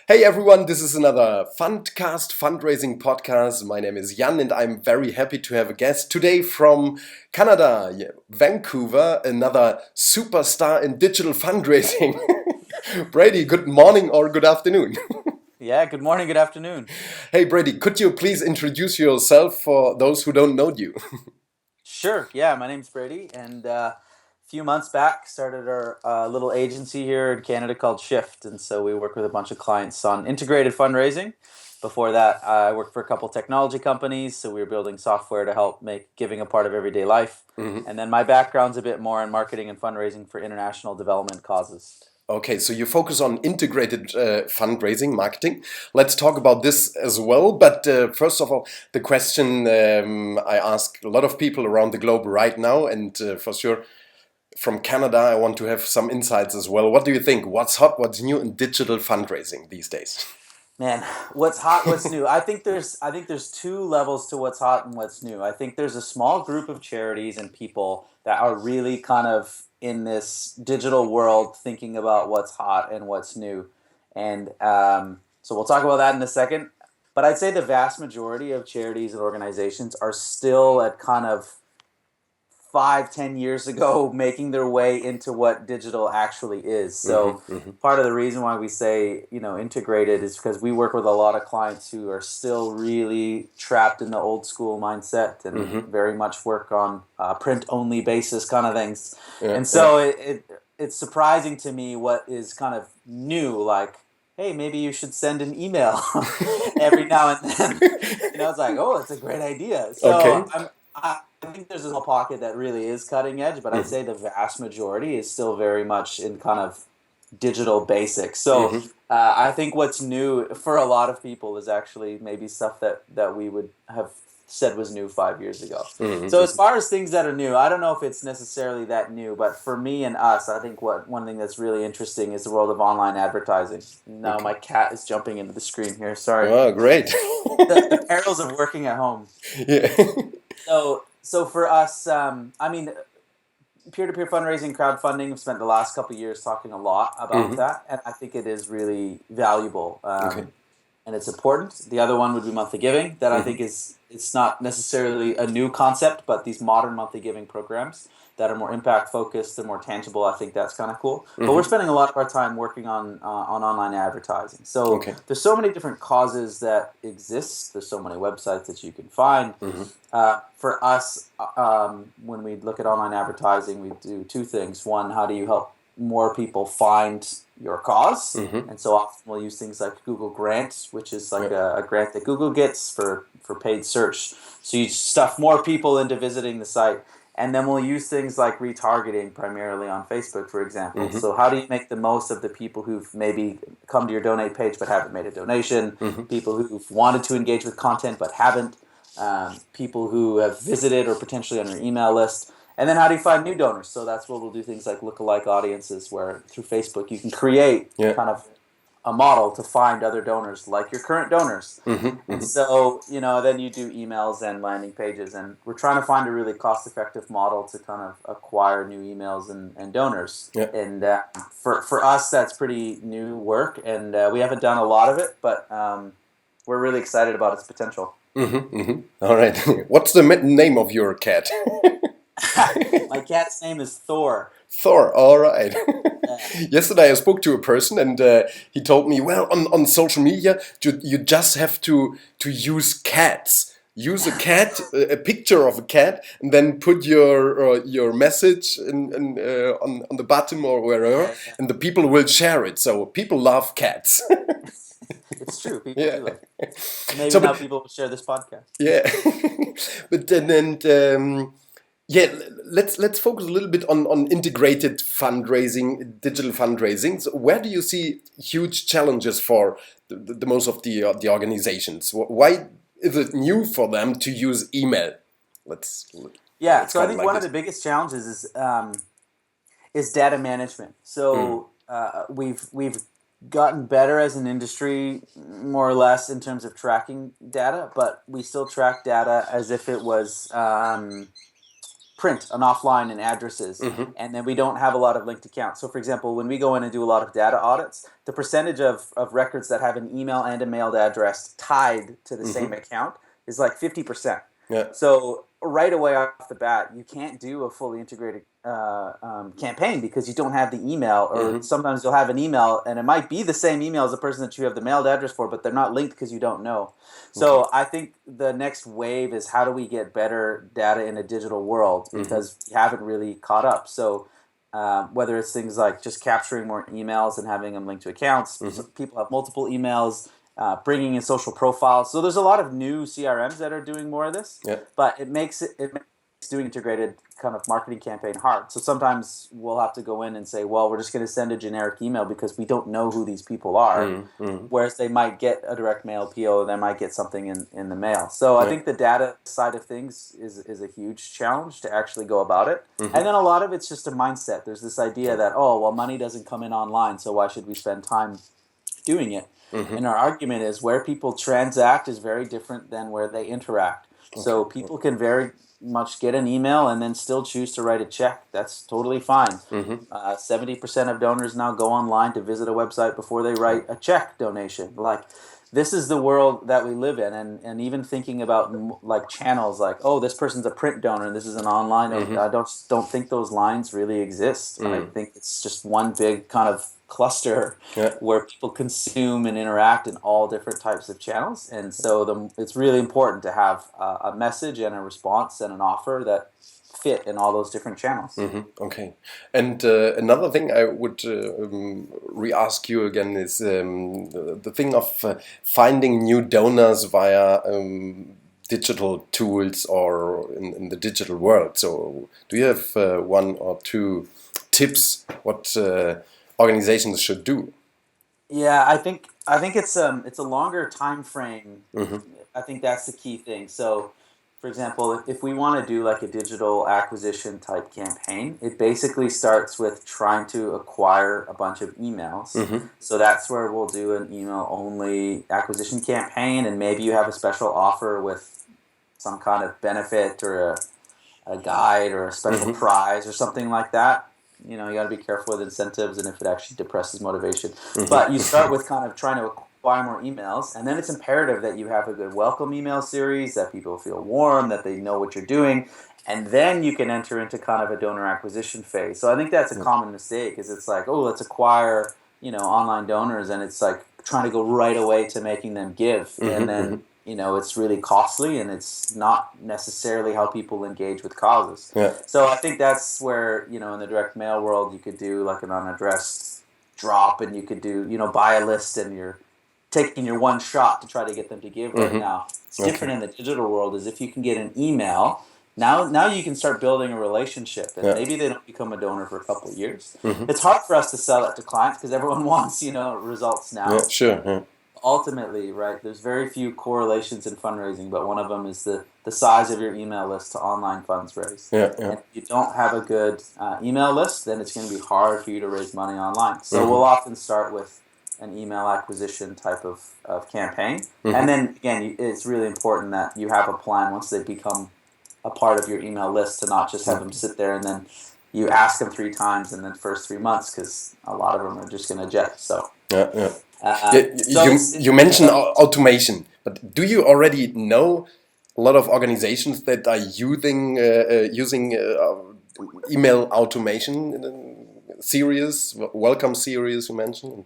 Hey everyone, this is another FUNDCAST fundraising podcast. My name is Jan and I'm very happy to have a guest today from Canada, Vancouver, another superstar in digital fundraising. Brady, good morning or good afternoon. Yeah, good morning, good afternoon. Hey Brady, could you please introduce yourself for those who don't know you? Sure, yeah, my name's Brady, and a few months back started our little agency here in Canada called Shift, and so we work with a bunch of clients on integrated fundraising. Before that, I worked for a couple technology companies, so we were building software to help make giving a part of everyday life. Mhm. And then my background's a bit more in marketing and fundraising for international development causes. Okay, so you focus on integrated fundraising, marketing. Let's talk about this as well. But first of all, the question I ask a lot of people around the globe right now, and for sure from Canada, I want to have some insights as well. What do you think? What's hot? What's new in digital fundraising these days? Man, what's hot, what's new? I think there's two levels to what's hot and what's new. I think there's a small group of charities and people that are really kind of in this digital world thinking about what's hot and what's new. And so we'll talk about that in a second. But I'd say the vast majority of charities and organizations are still at kind of 5, 10 years ago making their way into what digital actually is. Hmm. So Hmm. part of the reason why we say, integrated is because we work with a lot of clients who are still really trapped in the old school mindset and Hmm. very much work on print only basis kind of things. Yeah, And yeah. so it's surprising to me what is kind of new, like, hey, maybe you should send an email every now and then. It's like, oh, it's a great idea. So Okay. I think there's a small pocket that really is cutting edge, but I'd Hmm. say the vast majority is still very much in kind of digital basics. So Hmm. I think what's new for a lot of people is actually maybe stuff that we would have said was new 5 years ago. So as Hmm. far as things that are new, I don't know if it's necessarily that new, but for me and us, I think one thing that's really interesting is the world of online advertising. Now Okay. my cat is jumping into the screen here. Sorry. Oh, great. The perils of working at home. Yeah. So for us, I mean, peer-to-peer fundraising, crowdfunding. I've spent the last couple of years talking a lot about Hmm. that, and I think it is really valuable, Okay. and it's important. The other one would be monthly giving. That I Hmm. think is it's not necessarily a new concept, but these modern monthly giving programs that are more impact focused and more tangible. I think that's kind of cool. But we're Hmm. spending a lot of our time working on online advertising. So Okay. there's so many different causes that exist. There's so many websites that you can find. Hmm. For us, when we look at online advertising, we do two things. One, how do you help more people find your cause? Hmm. And so often we'll use things like Google Grants, which is like Yeah. a grant that Google gets for paid search. So you stuff more people into visiting the site. And then we'll use things like retargeting primarily on Facebook, for example. Hmm. So how do you make the most of the people who've maybe come to your donate page but haven't made a donation, Hmm. people who've wanted to engage with content but haven't, people who have visited or potentially on your email list. And then how do you find new donors? So that's where we'll do things like lookalike audiences, where through Facebook you can create Yeah. kind of a model to find other donors like your current donors. Hmm. And Hmm. so, then you do emails and landing pages, and we're trying to find a really cost-effective model to kind of acquire new emails and donors. Yeah. And for us, that's pretty new work, and we haven't done a lot of it, but we're really excited about its potential. Hmm. Hmm. All right. What's the name of your cat? My cat's name is Thor. Thor. All right. Yeah. Yesterday I spoke to a person and he told me, well, on social media you just have to use cats. Use a cat, a picture of a cat, and then put your message on the bottom or wherever, Yeah, yeah. and the people will share it. So people love cats. It's true. People Yeah. do love cats. Maybe So, now but people will share this podcast. yeah, but then yeah, let's focus a little bit on integrated fundraising, digital fundraising. So where do you see huge challenges for the most of the organizations? Why is it new for them to use email? Let's Yeah, let's so I call it think like one of this. the biggest challenges is data management. Mm, So we've gotten better as an industry, more or less, in terms of tracking data, but we still track data as if it was print and offline and addresses, and then we don't have a lot of linked accounts. So for example, when we go in and do a lot of data audits, the percentage of records that have an email and a mailed address tied to the same account is like 50%. Yeah. So right away off the bat, you can't do a fully integrated campaign because you don't have the email, or sometimes you'll have an email and it might be the same email as the person that you have the mailed address for, but they're not linked because you don't know. So I think the next wave is how do we get better data in a digital world, because we haven't really caught up. So whether it's things like just capturing more emails and having them linked to accounts, people have multiple emails, bringing in social profiles. So there's a lot of new CRMs that are doing more of this, but it makes doing integrated kind of marketing campaign hard. So sometimes we'll have to go in and say, well, we're just going to send a generic email because we don't know who these people are, whereas they might get a direct mail PO, they might get something in the mail. So I think the data side of things is a huge challenge to actually go about it. And then a lot of it's just a mindset. There's this idea that, oh, well, money doesn't come in online, so why should we spend time doing it? And our argument is where people transact is very different than where they interact. So people can very much get an email and then still choose to write a check. That's totally fine. 70% of donors now go online to visit a website before they write a check donation. Like, this is the world that we live in, and even thinking about like channels, like, oh, this person's a print donor and this is an online. I don't think those lines really exist. I think it's just one big kind of cluster where people consume and interact in all different types of channels, and so it's really important to have a message and a response and an offer that fit in all those different channels. Okay. And another thing I would re-ask you again is the thing of finding new donors via digital tools or in the digital world. So do you have one or two tips what organizations should do? Yeah, I think it's a longer time frame. I think that's the key thing. So, for example, if we want to do like a digital acquisition type campaign, it basically starts with trying to acquire a bunch of emails. So that's where we'll do an email only acquisition campaign, and maybe you have a special offer with some kind of benefit or a guide or a special prize or something like that. You know, you got to be careful with incentives and if it actually depresses motivation. But you start with kind of trying to acquire more emails, and then it's imperative that you have a good welcome email series, that people feel warm, that they know what you're doing, and then you can enter into kind of a donor acquisition phase. So I think that's a common mistake, is it's like, oh, let's acquire, online donors, and it's like trying to go right away to making them give, and then it's really costly, and it's not necessarily how people engage with causes. So I think that's where, in the direct mail world, you could do like an unaddressed drop, and you could do, buy a list, and you're taking your one shot to try to get them to give right now. It's different in the digital world, is if you can get an email, now you can start building a relationship, and maybe they don't become a donor for a couple of years. It's hard for us to sell that to clients because everyone wants, results now. Ultimately, right, there's very few correlations in fundraising, but one of them is the size of your email list to online funds raised. And if you don't have a good email list, then it's going to be hard for you to raise money online. So we'll often start with an email acquisition type of campaign. And then, again, it's really important that you have a plan once they become a part of your email list, to not just have them sit there and then you ask them 3 times in the first 3 months, because a lot of them are just going to eject. So you mentioned automation, but do you already know a lot of organizations that are using email automation series, welcome series you mentioned?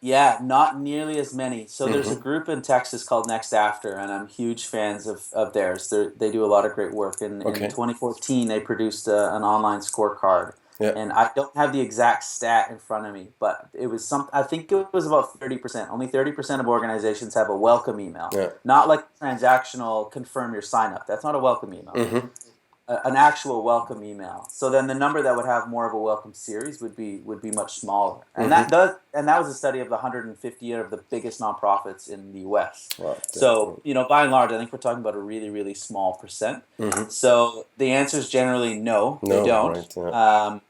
Yeah, not nearly as many. So there's a group in Texas called Next After, and I'm huge fans of theirs. They do a lot of great work. In 2014, they produced an online scorecard. And I don't have the exact stat in front of me, but it was I think it was about 30%. Only 30% of organizations have a welcome email. Not like transactional confirm your sign up. That's not a welcome email. An actual welcome email. So then the number that would have more of a welcome series would be much smaller. And that was a study of the 150 of the biggest nonprofits in the US. Wow. So, by and large, I think we're talking about a really, really small percent. So the answer is generally no, they don't. Right,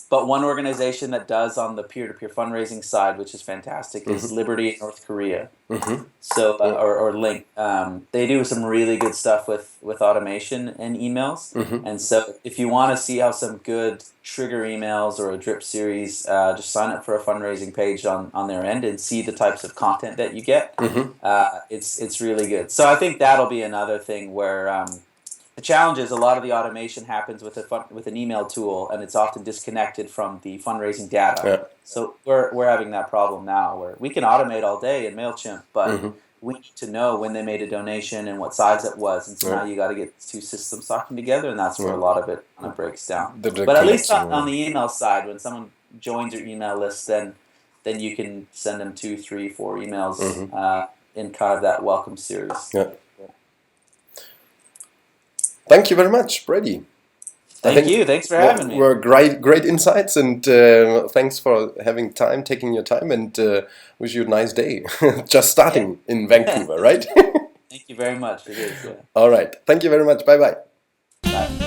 But one organization that does on the peer-to-peer fundraising side, which is fantastic, is Liberty in North Korea. So or Link, they do some really good stuff with automation and emails. And so if you want to see how some good trigger emails or a drip series, just sign up for a fundraising page on their end and see the types of content that you get. It's really good. So I think that'll be another thing where the challenge is a lot of the automation happens with an email tool, and it's often disconnected from the fundraising data. Yeah. So we're having that problem now where we can automate all day in MailChimp, but we need to know when they made a donation and what size it was. And so now you got to get two systems talking together, and that's where a lot of it kind of breaks down. But at least on the email side, when someone joins your email list, then you can send them 2, 3, 4 emails in kind of that welcome series. Yeah. Thank you very much, Brady. Thank you. Thanks for having me. Were great insights, and thanks for taking your time, and wish you a nice day. Just starting in Vancouver, right? Thank you very much. It is. Yeah. All right. Thank you very much. Bye-bye. Bye.